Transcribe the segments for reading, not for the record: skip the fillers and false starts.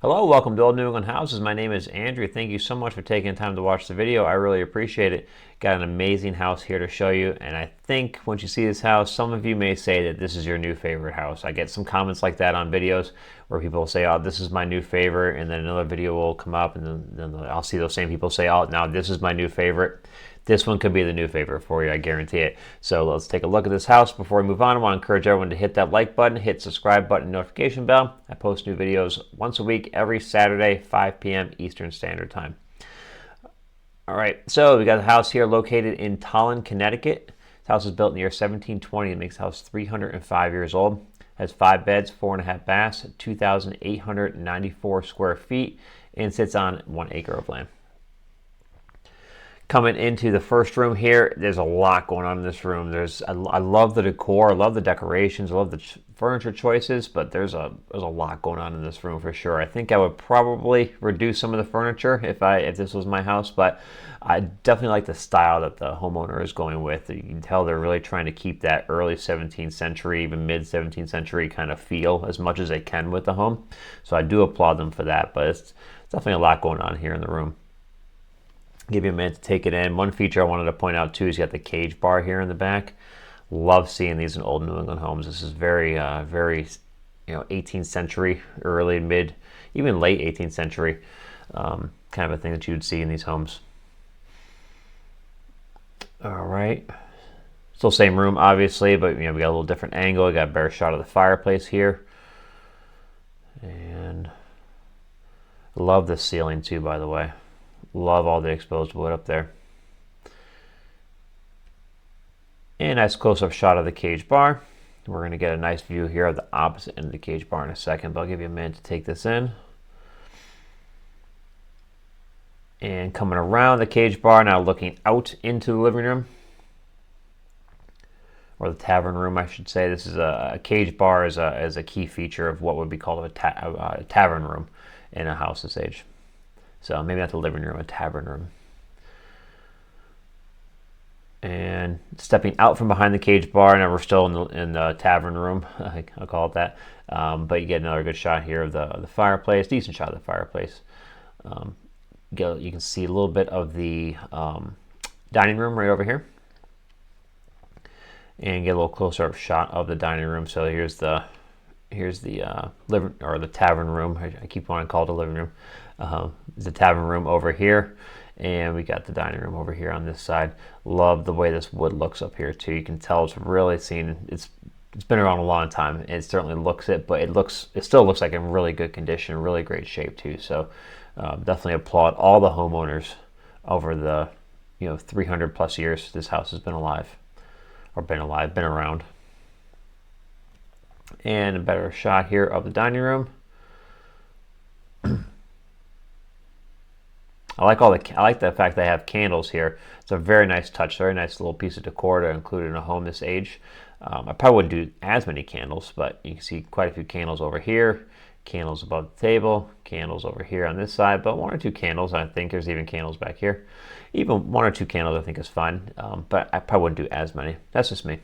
Hello, welcome to Old New England Houses. My name is Andrew. Thank you so much for taking the time to watch the video. I really appreciate it. Got an amazing house here to show you, and I think once you see this house, some of you may say that this is your new favorite house. I get some comments like that on videos where people will say, oh, this is my new favorite, and then another video will come up, and then I'll see those same people say, oh, now this is my new favorite. This one could be the new favorite for you, I guarantee it. So let's take a look at this house. Before we move on, I want to encourage everyone to hit that like button, hit subscribe button, notification bell. I post new videos once a week, every Saturday, 5 p.m. Eastern Standard Time. All right, so we got a house here located in Tolland, Connecticut. This house was built in the year 1720. It makes the house 305 years old. Has 5 beds, 4.5 baths, 2,894 square feet, and sits on 1 acre of land. Coming into the first room here, there's a lot going on in this room. I love the decor, I love the decorations, I love the furniture choices, but there's a lot going on in this room for sure. I think I would probably reduce some of the furniture if this was my house, but I definitely like the style that the homeowner is going with. You can tell they're really trying to keep that early 17th century, even mid 17th century kind of feel as much as they can with the home. So I do applaud them for that, but it's definitely a lot going on here in the room. Give you a minute to take it in. One feature I wanted to point out too is you got the cage bar here in the back. Love seeing these in old New England homes. This is very 18th century, early, mid, even late 18th century kind of a thing that you would see in these homes. All right, still same room obviously, but we got a little different angle. We got a better shot of the fireplace here, and love the ceiling too, by the way. Love all the exposed wood up there. And nice close-up shot of the cage bar. We're going to get a nice view here of the opposite end of the cage bar in a second, but I'll give you a minute to take this in. And coming around the cage bar, now looking out into the living room, or the tavern room, I should say. This is a cage bar is a key feature of what would be called a tavern room in a house this age. So maybe not the living room, a tavern room. And stepping out from behind the cage bar, now we're still in the tavern room, I'll call it that. But you get another good shot here of the fireplace, decent shot of the fireplace. You can see a little bit of the dining room right over here. And get a little closer up shot of the dining room. So here's the living or the tavern room. I keep wanting to call it a living room. The tavern room over here, and we got the dining room over here on this side. Love the way this wood looks up here too. You can tell it's really seen. It's been around a long time. It certainly looks it, but it still looks like in really good condition, really great shape too. So definitely applaud all the homeowners over the 300 plus years this house has been around. And a better shot here of the dining room. I like the fact they have candles here. It's a very nice touch, very nice little piece of decor to include in a home this age. I probably wouldn't do as many candles, but you can see quite a few candles over here, candles above the table, candles over here on this side, but 1 or 2 candles. I think there's even candles back here. Even 1 or 2 candles I think is fine, but I probably wouldn't do as many. That's just me.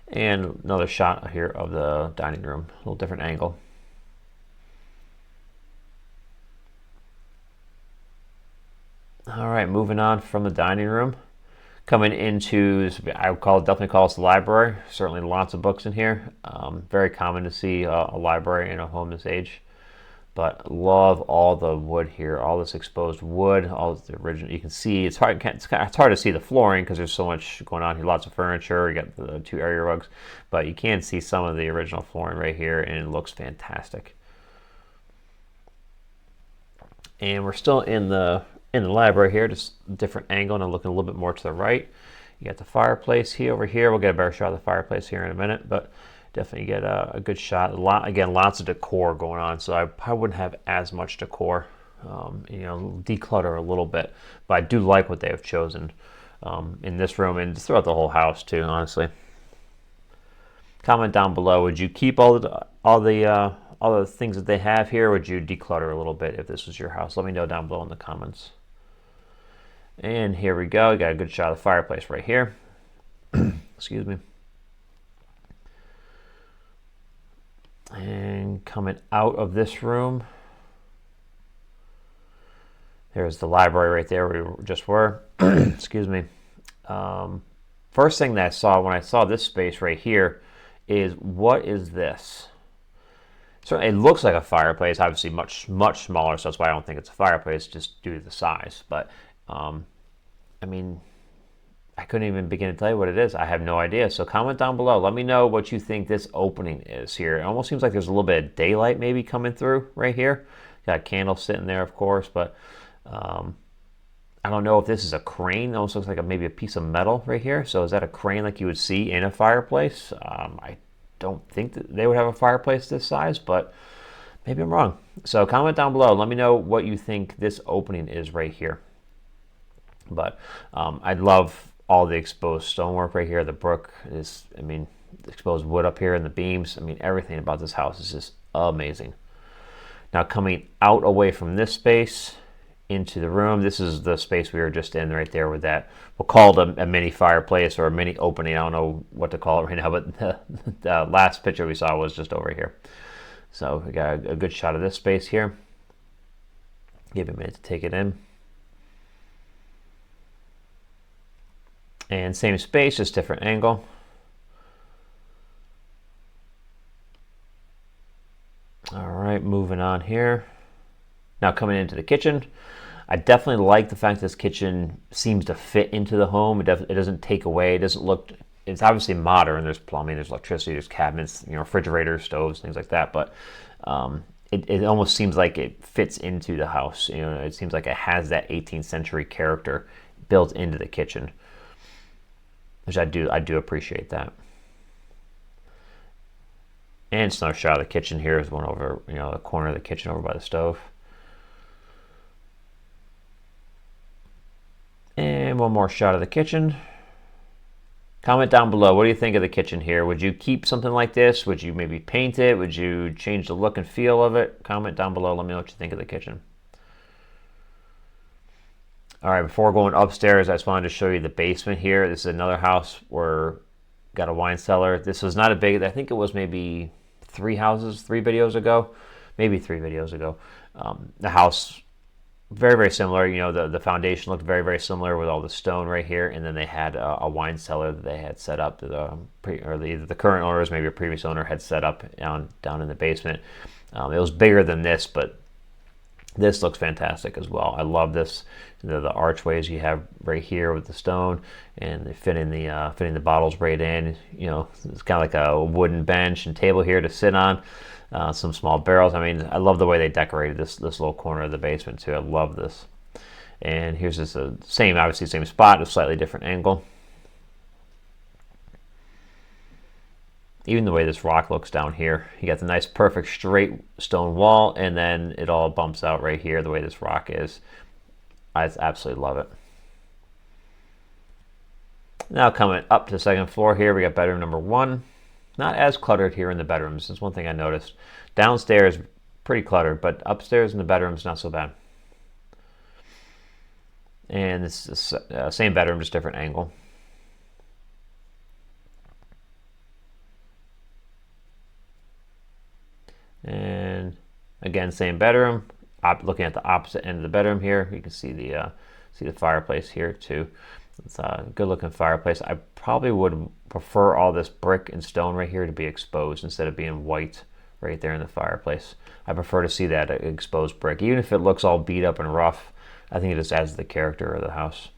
And another shot here of the dining room, a little different angle. All right, moving on from the dining room, coming into this, I would definitely call this the library. Certainly lots of books in here. Very common to see a library in a home this age, but love all the wood here, all this exposed wood, all the original. You can see it's hard to see the flooring because there's so much going on here. Lots of furniture. You got the 2 area rugs, but you can see some of the original flooring right here, and it looks fantastic. And we're still in the library here, just a different angle, and I'm looking a little bit more to the right. You got the fireplace here over here. We'll get a better shot of the fireplace here in a minute, but definitely get a good shot. Lots of decor going on, so I probably wouldn't have as much decor. Declutter a little bit, but I do like what they have chosen in this room and throughout the whole house too, honestly. Comment down below, would you keep all the things that they have here, or would you declutter a little bit if this was your house? Let me know down below in the comments. And here we go. We got a good shot of the fireplace right here. Excuse me. And coming out of this room, there's the library right there where we just were. Excuse me. First thing that I saw when I saw this space right here is, what is this? So it looks like a fireplace, obviously much smaller, so that's why I don't think it's a fireplace, just due to the size. But I mean, I couldn't even begin to tell you what it is. I have no idea. So comment down below. Let me know what you think this opening is here. It almost seems like there's a little bit of daylight maybe coming through right here. Got a candle sitting there, of course, but I don't know if this is a crane. It almost looks like maybe a piece of metal right here. So is that a crane like you would see in a fireplace? I don't think that they would have a fireplace this size, but maybe I'm wrong. So comment down below. Let me know what you think this opening is right here. But I love all the exposed stonework right here. The brick is, I mean, exposed wood up here and the beams. I mean, everything about this house is just amazing. Now coming out away from this space into the room, this is the space we were just in right there with that, we'll call it a mini fireplace or a mini opening. I don't know what to call it right now, but the last picture we saw was just over here. So we got a good shot of this space here. Give it a minute to take it in. And same space, just different angle. All right, moving on here. Now coming into the kitchen, I definitely like the fact this kitchen seems to fit into the home. It doesn't take away. It doesn't look. It's obviously modern. There's plumbing, there's electricity, there's cabinets, refrigerators, stoves, things like that. But it almost seems like it fits into the house. It seems like it has that 18th century character built into the kitchen, which I do appreciate that. And it's another shot of the kitchen here. Is one over, the corner of the kitchen over by the stove. And one more shot of the kitchen. Comment down below. What do you think of the kitchen here? Would you keep something like this? Would you maybe paint it? Would you change the look and feel of it? Comment down below. Let me know what you think of the kitchen. All right, before going upstairs, I just wanted to show you the basement here. This is another house where got a wine cellar. This was not a big, I think it was maybe three videos ago. The house, very similar. The foundation looked very similar with all the stone right here, and then they had a wine cellar that they had set up. The current owners, maybe a previous owner, had set up down in the basement. It was bigger than this, but this looks fantastic as well. I love this. The archways you have right here with the stone, and they fitting the bottles right in. It's kind of like a wooden bench and table here to sit on. Some small barrels. I mean, I love the way they decorated this little corner of the basement too. I love this. And here's this obviously same spot, a slightly different angle. Even the way this rock looks down here, you got the nice perfect straight stone wall, and then it all bumps out right here the way this rock is. I absolutely love it. Now coming up to the second floor here, we got bedroom number 1. Not as cluttered here in the bedrooms. That's one thing I noticed. Downstairs, pretty cluttered, but upstairs in the bedrooms, not so bad. And this is same bedroom, just different angle. And again, same bedroom. Looking at the opposite end of the bedroom here, you can see the fireplace here too. It's a good looking fireplace. I probably would prefer all this brick and stone right here to be exposed instead of being white right there in the fireplace. I prefer to see that exposed brick. Even if it looks all beat up and rough, I think it just adds to the character of the house.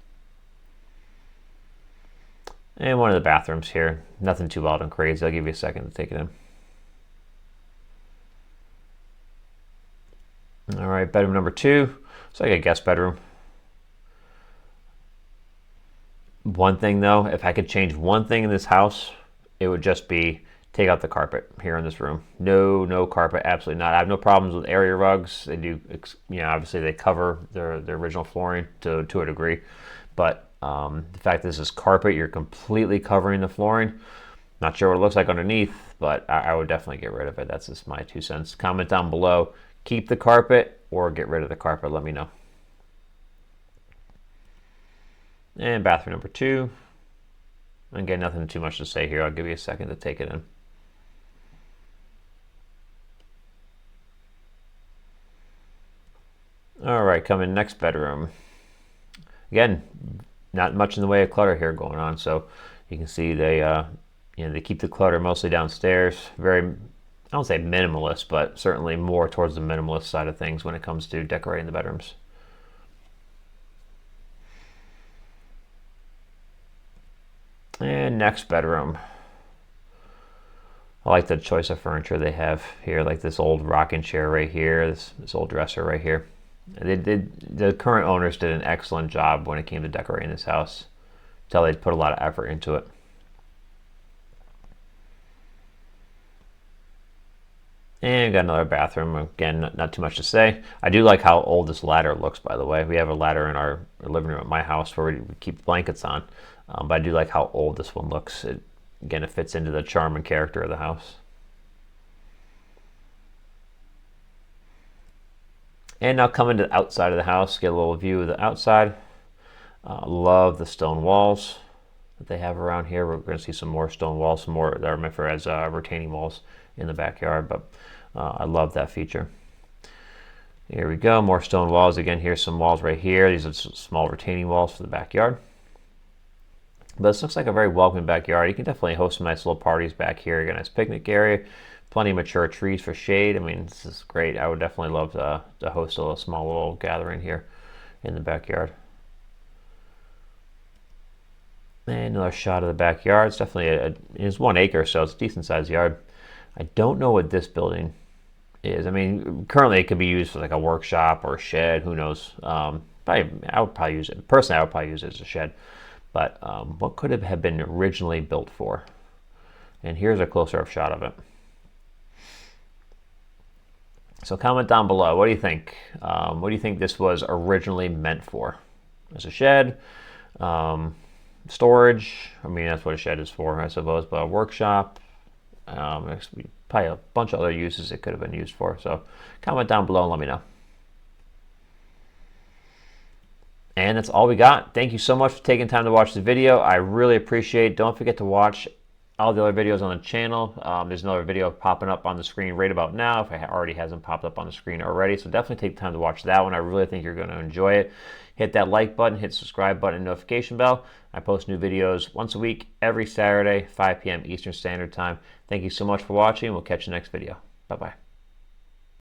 And one of the bathrooms here. Nothing too wild and crazy. I'll give you a second to take it in. All right, bedroom number 2. It's like a guest bedroom. One thing though, if I could change one thing in this house, it would just be take out the carpet here in this room. No carpet, absolutely not. I have no problems with area rugs. They do, obviously they cover their original flooring to a degree, but the fact that this is carpet, you're completely covering the flooring. Not sure what it looks like underneath, but I would definitely get rid of it. That's just my 2 cents. Comment down below. Keep the carpet or get rid of the carpet. Let me know. And bathroom number 2. Again, nothing too much to say here. I'll give you a second to take it in. All right, coming next bedroom. Again, not much in the way of clutter here going on. So you can see they keep the clutter mostly downstairs. Very, I don't say minimalist, but certainly more towards the minimalist side of things when it comes to decorating the bedrooms. And next bedroom. I like the choice of furniture they have here, like this old rocking chair right here, this old dresser right here. The current owners did an excellent job when it came to decorating this house. Tell they put a lot of effort into it. And got another bathroom. Again, not too much to say. I do like how old this ladder looks, by the way. We have a ladder in our living room at my house where we keep blankets on. But I do like how old this one looks. Again, it fits into the charm and character of the house. And now coming to the outside of the house, get a little view of the outside. Love the stone walls that they have around here. We're going to see some more stone walls, some more that are meant for as retaining walls in the backyard, but I love that feature. Here we go, more stone walls. Again, here's some walls right here. These are small retaining walls for the backyard. But this looks like a very welcoming backyard. You can definitely host some nice little parties back here. You got a nice picnic area, plenty of mature trees for shade. I mean, this is great. I would definitely love to host a small little gathering here in the backyard. And another shot of the backyard. It's definitely it's 1 acre, so it's a decent sized yard. I don't know what this building is. I mean, currently it could be used for like a workshop or a shed. Who knows? I would probably use it. Personally, I would probably use it as a shed. But what could it have been originally built for? And here's a closer-up shot of it. So comment down below. What do you think? What do you think this was originally meant for? As a shed? Storage? I mean, that's what a shed is for, I suppose. But a workshop? Probably a bunch of other uses it could have been used for. So comment down below and let me know. And that's all we got. Thank you so much for taking time to watch the video. I really appreciate it. Don't forget to watch all the other videos on the channel. There's another video popping up on the screen right about now if it already hasn't popped up on the screen already. So definitely take time to watch that one. I really think you're going to enjoy it. Hit that like button, hit the subscribe button, and notification bell. I post new videos once a week, every Saturday, 5 p.m. Eastern Standard Time. Thank you so much for watching. We'll catch you next video. Bye-bye.